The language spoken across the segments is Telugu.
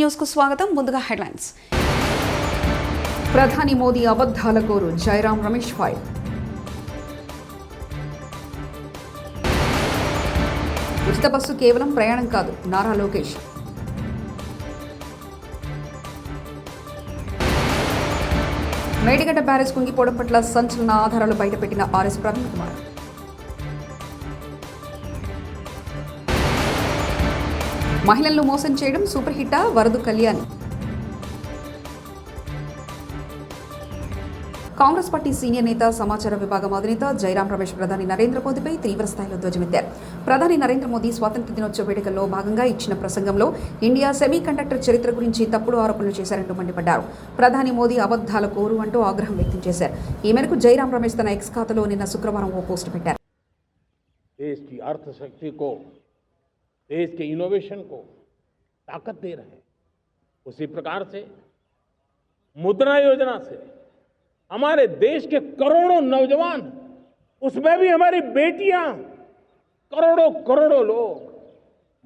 న్యూస్ కు స్వాగతం. ముందుగా హెడ్లైన్స్. ప్రధాని మోదీ అబద్ధాల కోరు జైరాం రమేష్ ఫైర్. ఉచిత బస్సు కేవలం ప్రయాణం కాదు, నారా లోకేష్. మేడిగడ్డ బ్యారేజ్ కుంగిపోవడం పట్ల సంచలన ఆధారాలు బయటపెట్టిన ఆర్ఎస్ ప్రవీణ్ కుమార్. మహిళలను మోసం చేయడం సూపర్ హిట్టా వరదు కళ్యాణ్. కాంగ్రెస్ పార్టీ సీనియర్ నేత, సమాచార విభాగం అధినేత జైరాం రమేష్ ప్రధాని నరేంద్ర మోదీపై తీవ్ర స్థాయిలో ధ్వజమెత్తారు. ప్రధాని నరేంద్ర మోదీ స్వాతంత్ర్య దినోత్సవ వేడుకల్లో భాగంగా ఇచ్చిన ప్రసంగంలో ఇండియా సెమీ కండక్టర్ చరిత్ర గురించి తప్పుడు ఆరోపణలు చేశారంటూ మండిపడ్డారు. ప్రధాని మోదీ అబద్ధాల కోరు అంటూ ఆగ్రహం వ్యక్తం చేశారు. ఈ మేరకు జైరాం రమేష్ తన ఎక్స్ ఖాతాలో నిన్న శుక్రవారం ఓ పోస్టు పెట్టారు. देश के इनोवेशन को ताकत दे रहे हैं। उसी प्रकार से मुद्रा योजना से हमारे देश के करोड़ों नौजवान, उसमें भी हमारी बेटियां, करोड़ों करोड़ों लोग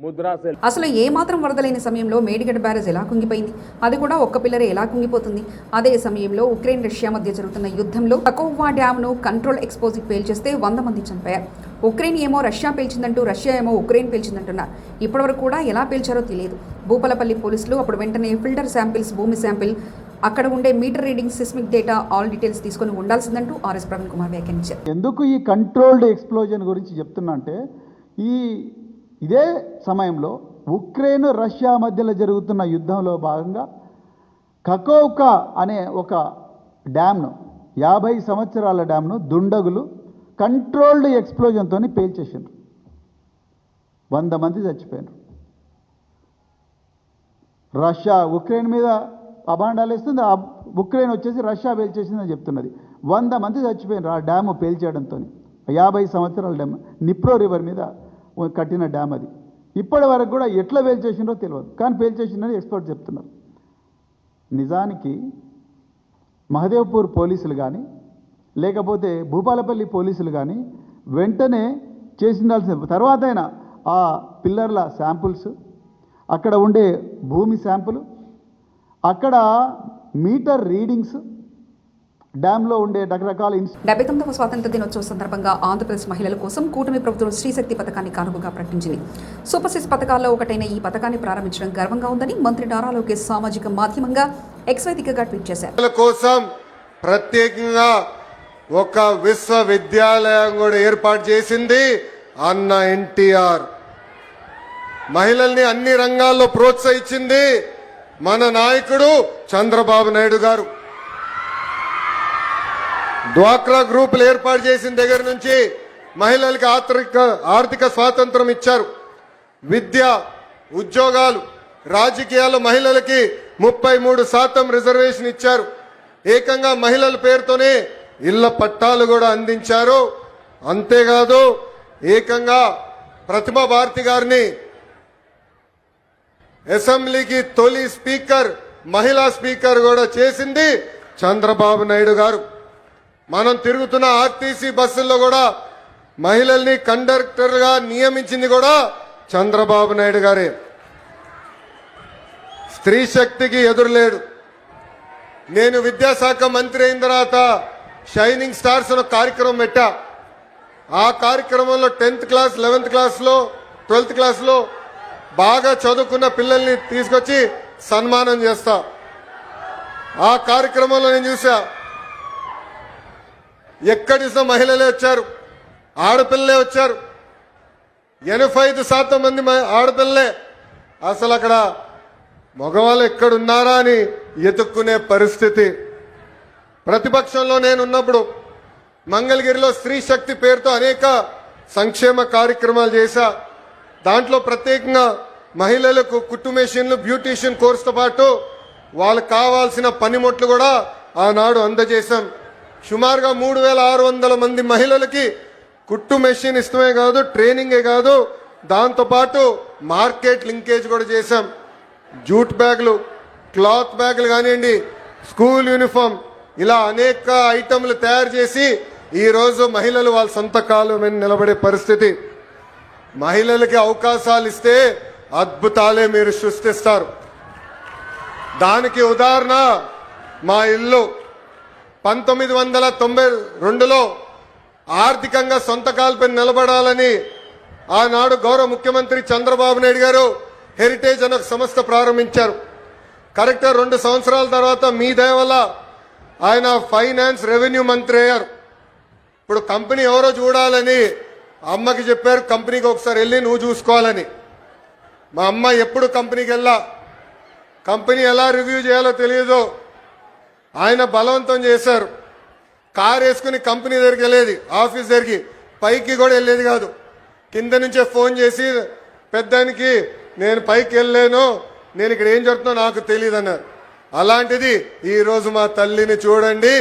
ముద్రా సెల్. అసలు ఏమాత్రం వరదలేని సమయంలో మేడిగడ్డ బ్యారేజ్ ఎలా కుంగిపోయింది? అది కూడా ఒక్క పిల్లరే ఎలా కుంగిపోతుంది? అదే సమయంలో ఉక్రెయిన్ రష్యా మధ్య జరుగుతున్న యుద్ధంలో కకోవా డ్యామ్ను కంట్రోల్ ఎక్స్ప్లోజివ్ పేల్చేస్తే 100 మంది చనిపోయారు. ఉక్రెయిన్ ఏమో రష్యా పేల్చిందంటూ, రష్యా ఏమో ఉక్రెయిన్ పేల్చిందంటున్నారు. ఇప్పటివరకు కూడా ఎలా పేల్చారో తెలియదు. భూపాలపల్లి పోలీసులు అప్పుడు వెంటనే ఫిల్టర్ శాంపిల్స్, భూమి శాంపిల్, అక్కడ ఉండే meter reading, seismic data, all details తీసుకొని ఉండాల్సిందంటూ ఆర్ఎస్ ప్రవీణ్ కుమార్ వ్యాఖ్యానించారు. ఎందుకు ఈ కంట్రోల్డ్ ఎక్స్ప్లోజన్ గురించి చెప్తున్నా అంటే, ఇదే సమయంలో ఉక్రెయిన్ రష్యా మధ్యలో జరుగుతున్న యుద్ధంలో భాగంగా కకోవ్కా అనే ఒక డ్యామ్ను, 50 సంవత్సరాల డ్యామ్ను దుండగులు కంట్రోల్డ్ ఎక్స్ప్లోజన్తో పేల్చేసారు. 100 మంది చచ్చిపోయారు. రష్యా ఉక్రెయిన్ మీద అభాండాలు వేస్తుంది, ఉక్రెయిన్ వచ్చేసి రష్యా పేల్చేసిందని చెప్తున్నది. 100 మంది చచ్చిపోయారు ఆ డ్యాము పేల్చేయడంతో. 50 సంవత్సరాల డ్యామ్, నిప్రో రివర్ మీద కట్టిన డ్యామ్ అది. ఇప్పటి వరకు కూడా ఎట్లా పేల్చేసిందో తెలియదు, కానీ పేల్చేసిందని ఎక్స్పర్ట్ చెప్తున్నారు. నిజానికి మహదేవ్పూర్ పోలీసులు కానీ, లేకపోతే భూపాలపల్లి పోలీసులు కానీ వెంటనే చేసిండాల్సిన తర్వాత అయినా ఆ పిల్లర్ల శాంపుల్స్, అక్కడ ఉండే భూమి శాంపుల్, అక్కడ మీటర్ రీడింగ్స్, డ్యాంలో ఉండే రకరకాల 79వ స్వాతంత్ర దినోత్సవ సందర్భంగా ఆంధ్రప్రదేశ్ మహిళల కోసం కూటమి ప్రభుత్వం శ్రీశక్తి పథకాన్ని కానుకగా ప్రకటించింది. సూపర్ సిక్స్ పథకాల్లో ఒకటైన ఈ పథకాన్ని ప్రారంభించడం గర్వంగా ఉందని మంత్రి నారా లోకేష్ సామాజిక మాధ్యమంగా ఎక్స్ వేదికగా ట్వీట్ చేశారు. కోసం ప్రత్యేకంగా ఒక విశ్వవిద్యాలయం కూడా ఏర్పాటు చేసింది అన్న ఎన్టీఆర్. మహిళల్ని అన్ని రంగాల్లో ప్రోత్సహించింది మన నాయకుడు చంద్రబాబు నాయుడు గారు. డ్వాక్రా గ్రూపులు ఏర్పాటు చేసిన దగ్గర నుంచి మహిళలకి ఆర్థిక స్వాతంత్రం ఇచ్చారు. విద్య, ఉద్యోగాలు, రాజకీయాల్లో మహిళలకి 33% రిజర్వేషన్ ఇచ్చారు. ఏకంగా మహిళల పేరుతోనే ఇళ్ల పట్టాలు కూడా అందించారు. అంతేకాదు, ఏకంగా ప్రతిభా భారతి గారిని అసెంబ్లీకి తొలి స్పీకర్, మహిళా స్పీకర్ కూడా చేసింది చంద్రబాబు నాయుడు గారు. మనం తిరుగుతున్న ఆర్టీసీ బస్సుల్లో కూడా మహిళల్ని కండక్టర్గా నియమించింది కూడా చంద్రబాబు నాయుడు గారే. స్త్రీ శక్తికి ఎదురులేడు. నేను విద్యాశాఖ మంత్రి అయిన తర్వాత షైనింగ్ స్టార్స్ అనే కార్యక్రమం పెట్టా. ఆ కార్యక్రమంలో 10th క్లాస్, 11th క్లాస్లో, 12th క్లాస్లో బాగా చదువుకున్న పిల్లల్ని తీసుకొచ్చి సన్మానం చేస్తా. ఆ కార్యక్రమంలో నేను చూసా, ఎక్కడి మహిళలే వచ్చారు, ఆడపిల్లలే వచ్చారు. 85% మంది ఆడపిల్లలే. అసలు అక్కడ మగవాళ్ళు ఎక్కడున్నారా అని ఎతుక్కునే పరిస్థితి. ప్రతిపక్షంలో నేనున్నప్పుడు మంగళగిరిలో స్త్రీ శక్తి పేరుతో అనేక సంక్షేమ కార్యక్రమాలు చేశా. దాంట్లో ప్రత్యేకంగా మహిళలకు కుట్టు మెషిన్లు, బ్యూటీషియన్ కోర్సుతో పాటు వాళ్ళకు కావాల్సిన పనిముట్లు కూడా ఆనాడు అందజేశాం. సుమారుగా 3600 మంది మహిళలకి కుట్టు మెషిన్ ఇష్టమే కాదు, ట్రైనింగే కాదు, దాంతోపాటు మార్కెట్ లింకేజ్ కూడా చేశాం. జూట్ బ్యాగులు, క్లాత్ బ్యాగులు కానివ్వండి, స్కూల్ యూనిఫామ్, ఇలా అనేక ఐటమ్లు తయారు చేసి ఈరోజు మహిళలు వాళ్ళ సొంత కాలు మీద నిలబడే పరిస్థితి. మహిళలకి అవకాశాలు ఇస్తే అద్భుతాలే మీరు సృష్టిస్తారు. దానికి ఉదాహరణ మా ఇల్లు. 1992లో ఆర్థికంగా సొంత కాల్పై నిలబడాలని ఆనాడు గౌరవ ముఖ్యమంత్రి చంద్రబాబు నాయుడు గారు హెరిటేజ్ అనే సంస్థ ప్రారంభించారు. కరెక్ట్గా 2 సంవత్సరాల తర్వాత మీ దయ వల్ల ఆయన ఫైనాన్స్ రెవెన్యూ మంత్రి అయ్యారు. ఇప్పుడు కంపెనీ ఎవరో చూడాలని అమ్మకి చెప్పారు, కంపెనీకి ఒకసారి వెళ్ళి నువ్వు చూసుకోవాలని. మా అమ్మ ఎప్పుడు కంపెనీకి వెళ్ళా, కంపెనీ ఎలా రివ్యూ చేయాలో తెలియదు. ఆయన బలవంతం చేశారు. కారు వేసుకుని కంపెనీ దగ్గరికి వెళ్ళేది, ఆఫీస్ దగ్గరికి పైకి కూడా వెళ్ళేది కాదు. కింద నుంచే ఫోన్ చేసి పెద్దానికి నేను పైకి వెళ్ళలేను, నేను ఇక్కడ ఏం జరుగుతుందో నాకు తెలియదు అన్నారు. అలాంటిది ఈరోజు మా తల్లిని చూడండి,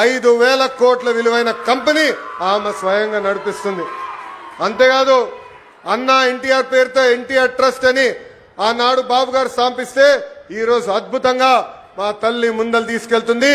5,000 కోట్ల విలువైన కంపెనీ ఆమె స్వయంగా నడిపిస్తుంది. అంతేకాదు అన్న ఎన్టీఆర్ పేరుతో ఎన్టీఆర్ ట్రస్ట్ అని ఆనాడు బాబు గారు స్థాపిస్తే ఈరోజు అద్భుతంగా మా తల్లి ముందలు తీసుకెళ్తుంది.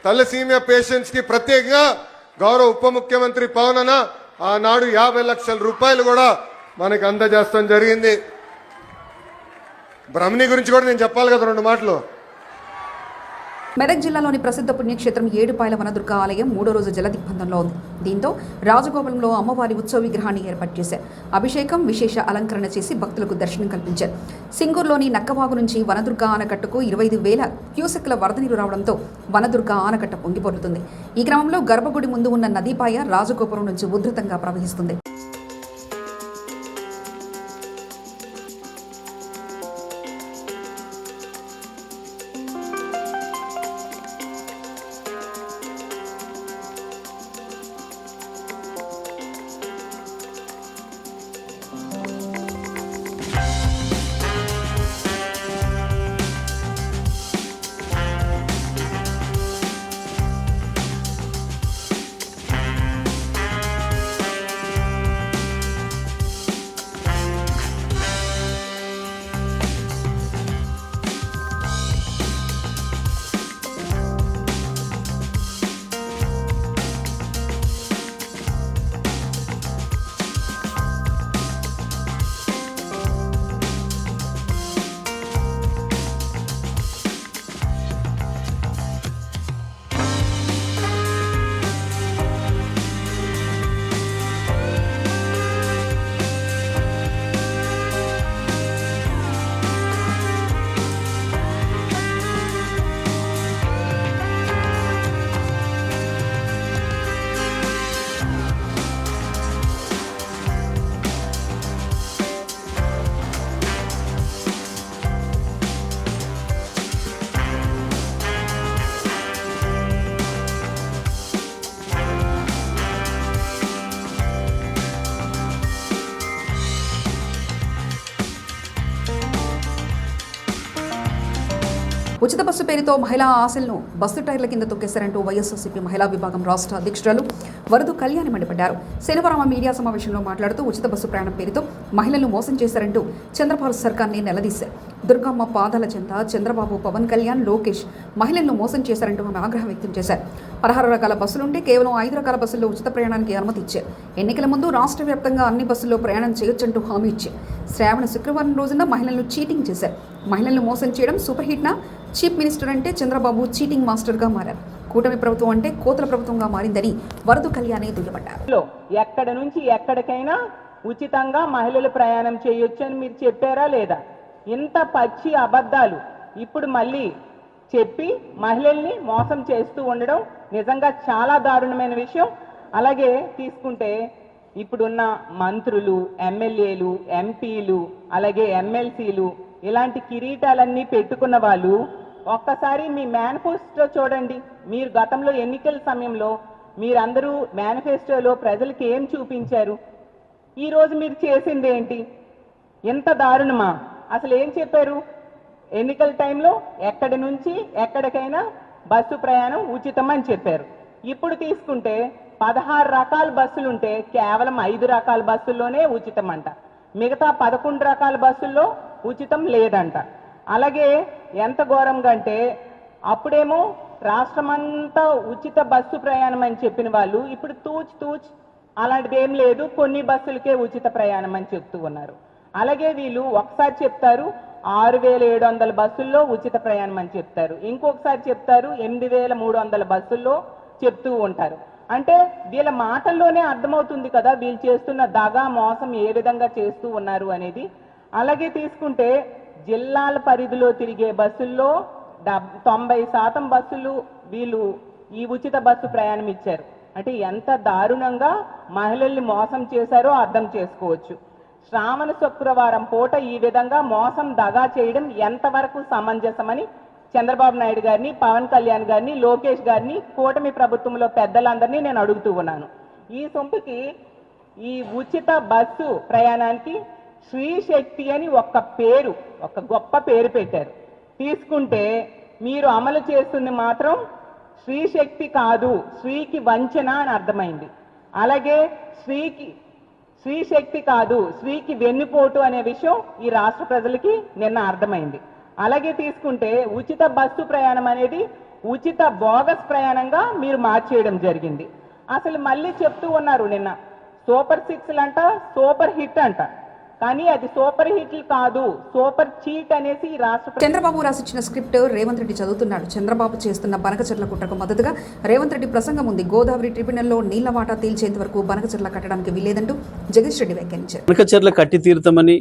తలసీమియా పేషెంట్స్ కి ప్రత్యేకంగా గౌరవ ఉప ముఖ్యమంత్రి పవన్ అన్న ఆనాడు 50 లక్షల రూపాయలు కూడా మనకి అందజేస్తాం జరిగింది. బ్రహ్మణి గురించి కూడా నేను చెప్పాలి కదా 2 మాటలు. మెదక్ జిల్లాలోని ప్రసిద్ధ పుణ్యక్షేత్రం ఏడుపాయల వనదుర్గ ఆలయం 3వ రోజు జలదిగ్బంధంలో ఉంది. దీంతో రాజగోపురంలో అమ్మవారి ఉత్సవ విగ్రహాన్ని ఏర్పాటు చేశారు. అభిషేకం, విశేష అలంకరణ చేసి భక్తులకు దర్శనం కల్పించారు. సింగూరులోని నక్కవాగు నుంచి వనదుర్గ ఆనకట్టకు 25,000 క్యూసెక్ల వరద నీరు రావడంతో వనదుర్గ ఆనకట్ట పొంగిపొర్లుతుంది. ఈ క్రమంలో గర్భగుడి ముందు ఉన్న నదీపాయ రాజగోపురం నుంచి ఉధృతంగా ప్రవహిస్తుంది. ఉచిత బస్సు పేరుతో మహిళా ఆశలను బస్సు టైర్ల కింద తొక్కేశారంటూ వైఎస్ఆర్సీపీ మహిళా విభాగం రాష్ట్ర అధ్యక్షురాలు వరదు కళ్యాణి మండిపడ్డారు. శనివారం మీడియా సమావేశంలో మాట్లాడుతూ ఉచిత బస్సు ప్రయాణం పేరుతో మహిళలను మోసం చేశారంటూ చంద్రబాబు సర్కార్ని నిలదీశారు. దుర్గమ్మ పాదాల చెంత చంద్రబాబు, పవన్ కళ్యాణ్, లోకేష్ మహిళలను మోసం చేశారంటూ ఆమె ఆగ్రహం వ్యక్తం చేశారు. 16 రకాల బస్సులుంటే కేవలం 5 రకాల బస్సుల్లో ఉచిత ప్రయాణానికి అనుమతి ఇచ్చారు. ఎన్నికల ముందు రాష్ట్ర వ్యాప్తంగా అన్ని బస్సుల్లో ప్రయాణం చేయొచ్చంటూ హామీ ఇచ్చారు. శ్రావణ శుక్రవారం రోజున మహిళలను చీటింగ్ చేశారు. మహిళలను మోసం చేయడం సూపర్ హిట్నా? చీఫ్ మినిస్టర్ అంటే చంద్రబాబు చీటింగ్ మాస్టర్గా మారారు. కూటమి ప్రభుత్వం అంటే కోతల ప్రభుత్వంగా మారిందని వరదు కళ్యాణి దుయ్యబడ్డారు. ఎక్కడ నుంచి ఎక్కడికైనా ఉచితంగా మహిళలు ప్రయాణం చేయొచ్చు అని మీరు చెప్పారా లేదా? ఇంత పచ్చి అబద్ధాలు ఇప్పుడు మళ్ళీ చెప్పి మహిళల్ని మోసం చేస్తూ ఉండడం నిజంగా చాలా దారుణమైన విషయం. అలాగే తీసుకుంటే ఇప్పుడున్న మంత్రులు, ఎమ్మెల్యేలు, ఎంపీలు, అలాగే ఎమ్మెల్సీలు ఇలాంటి కిరీటాలన్నీ పెట్టుకున్న వాళ్ళు ఒక్కసారి మీ మేనిఫెస్టో చూడండి. మీరు గతంలో ఎన్నికల సమయంలో మీరందరూ మేనిఫెస్టోలో ప్రజలకు ఏం చూపించారు? ఈరోజు మీరు చేసింది ఏంటి? ఎంత దారుణమా? అసలు ఏం చెప్పారు? ఎన్నికల టైంలో ఎక్కడి నుంచి ఎక్కడికైనా బస్సు ప్రయాణం ఉచితం అని చెప్పారు. ఇప్పుడు తీసుకుంటే 16 రకాల బస్సులుంటే కేవలం 5 రకాల బస్సుల్లోనే ఉచితం అంట. మిగతా 11 రకాల బస్సుల్లో ఉచితం లేదంట. అలాగే ఎంత ఘోరంగా అంటే అప్పుడేమో రాష్ట్రమంతా ఉచిత బస్సు ప్రయాణం అని చెప్పిన వాళ్ళు ఇప్పుడు తూచ్ అలాంటిది ఏం లేదు, కొన్ని బస్సులకే ఉచిత ప్రయాణం అని చెప్తూ ఉన్నారు. అలాగే వీళ్ళు ఒకసారి చెప్తారు, 6,700 బస్సుల్లో ఉచిత ప్రయాణం అని చెప్తారు, ఇంకొకసారి చెప్తారు 8,300 బస్సుల్లో చెప్తూ ఉంటారు. అంటే వీళ్ళ మాటల్లోనే అర్థమవుతుంది కదా వీళ్ళు చేస్తున్న దగా మోసం ఏ విధంగా చేస్తూ ఉన్నారు అనేది. అలాగే తీసుకుంటే జిల్లాల పరిధిలో తిరిగే బస్సుల్లో 90% బస్సులు వీళ్ళు ఈ ఉచిత బస్సు ప్రయాణం ఇచ్చారు. అంటే ఎంత దారుణంగా మహిళల్ని మోసం చేశారో అర్థం చేసుకోవచ్చు. శ్రావణ శుక్రవారం పూట ఈ విధంగా మోసం దగా చేయడం ఎంతవరకు సమంజసమని చంద్రబాబు నాయుడు గారిని, పవన్ కళ్యాణ్ గారిని, లోకేష్ గారిని, కూటమి ప్రభుత్వంలో పెద్దలందరినీ నేను అడుగుతూ ఉన్నాను. ఈ సొంపుకి ఈ ఉచిత బస్సు ప్రయాణానికి శ్రీ శక్తి అని ఒక గొప్ప పేరు పెట్టారు. తీసుకుంటే మీరు అమలు చేస్తుంది మాత్రం శ్రీ శక్తి కాదు, శ్రీకి వంచన అని అర్థమైంది. అలాగే శ్రీ శక్తి కాదు, శ్రీకి వెన్నుపోటు అనే విషయం ఈ రాష్ట్ర ప్రజలకి నిన్న అర్థమైంది. అలాగే తీసుకుంటే ఉచిత బస్సు ప్రయాణం అనేది ఉచిత బోగస్ ప్రయాణంగా మీరు మార్చేయడం జరిగింది. అసలు మళ్ళీ చెప్తూ ఉన్నారు నిన్న సూపర్ 6 అంట, సూపర్ హిట్ అంట, కానీ అది సూపర్ హిట్లు కాదు, సూపర్ చీట్ అనేసి ఈ రాష్ట్ర చంద్రబాబు రాసిచ్చిన స్క్రిప్ట్ రేవంత్ రెడ్డి చదువుతున్నాడు. చంద్రబాబు చేస్తున్న బనకచెర్ల కుట్రకు మద్దతుగా రేవంత్ రెడ్డి ప్రసంగం ఉంది. గోదావరి ట్రిబ్యునల్లో నీళ్ల వాటా తేల్చేంత వరకు బనకచెర్ల కట్టడానికి వీల్లేదంటూ జగదీష్ రెడ్డి వ్యాఖ్యానించారు. బనకచెర్ల కట్టి తీరుతామని,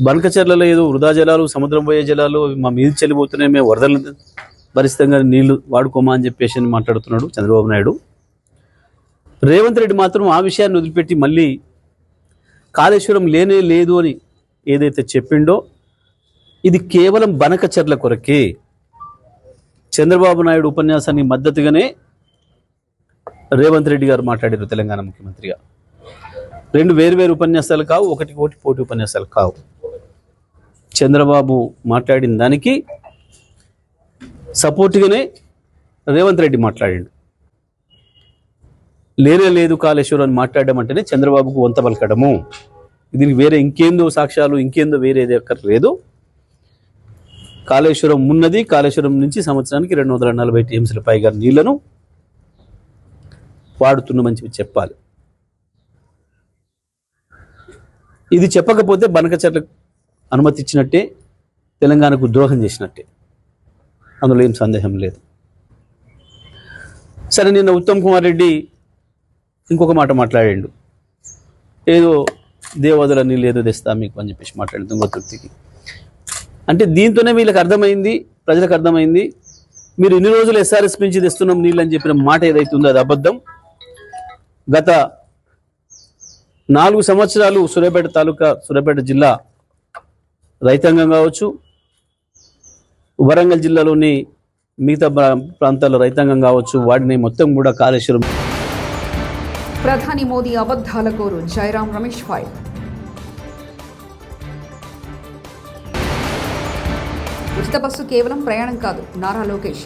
బనకచెర్లలో ఏదో వృధా జలాలు, సముద్రం పోయే జలాలు మా మీద చెల్లిపోతున్నాయి, మేము వరదలు భరితంగా నీళ్లు వాడుకోమా అని చెప్పేసి మాట్లాడుతున్నాడు చంద్రబాబు నాయుడు. రేవంత్ రెడ్డి మాత్రం ఆ విషయాన్ని వదిలిపెట్టి మళ్ళీ కాళేశ్వరం లేనే లేదు అని ఏదైతే చెప్పిండో ఇది కేవలం బనకచెర్ల కొరకే. చంద్రబాబు నాయుడు ఉపన్యాసానికి మద్దతుగానే రేవంత్ రెడ్డి గారు మాట్లాడారు తెలంగాణ ముఖ్యమంత్రిగా. 2 వేరు ఉపన్యాసాలు కావు, ఒకటి పోటీ ఉపన్యాసాలు కావు. చంద్రబాబు మాట్లాడిన దానికి సపోర్ట్గానే రేవంత్ రెడ్డి మాట్లాడాడు. లేనే లేదు కాళేశ్వరం అని మాట్లాడడం అంటేనే చంద్రబాబుకు వంత పలకడము. దీనికి వేరే ఇంకేందో సాక్ష్యాలు, ఇంకేందో వేరేది లేదు. కాళేశ్వరం ఉన్నది, కాళేశ్వరం నుంచి సంవత్సరానికి 240 టీఎంసీల పైగా నీళ్లను వాడుతున్నామని చెప్పాలి. ఇది చెప్పకపోతే బనకచెర్లకు అనుమతి ఇచ్చినట్టే, తెలంగాణకు ద్రోహం చేసినట్టే, అందులో ఏం సందేహం లేదు. సరే, నిన్న ఉత్తమ్ కుమార్ రెడ్డి ఇంకొక మాట మాట్లాడాడు. ఏదో దేవాదుల నీళ్ళు ఏదో తెస్తా మీకు అని చెప్పేసి మాట్లాడింది తుంగతుర్తికి. అంటే దీంతోనే వీళ్ళకి అర్థమైంది, ప్రజలకు అర్థమైంది, మీరు ఇన్ని రోజులు ఎస్ఆర్ఎస్ నుంచి తెస్తున్నాం నీళ్ళు అని చెప్పిన మాట ఏదైతే ఉందో అది అబద్ధం. గత 4 సంవత్సరాలు సూర్యాపేట తాలూకా, సూర్యాపేట జిల్లా రైతాంగం కావచ్చు, వరంగల్ జిల్లాలోని మిగతా ప్రాంతాల రైతాంగం కావచ్చు, వాడిని మొత్తం కూడా కాళేశ్వరం. ప్రధాని మోదీ అబద్ధాల కోరు, జయరాం రమేష్ ఫైర్. ఉచిత బస్సు కేవలం ప్రయాణం కాదు, నారా లోకేష్.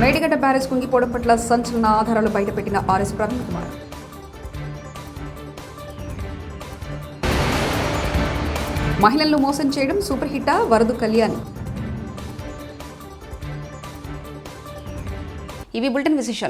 మేడిగడ్డ బ్యారేజ్ కుంగిపోవడం పట్ల సంచలన ఆధారాలు బయటపెట్టిన ఆర్ఎస్ ప్రవీణ్ కుమార్. మహిళలను మోసం చేయడం సూపర్ హిట్టా, వరదు కళ్యాణి. ఇవి బులెటిన్ విశేషాలు.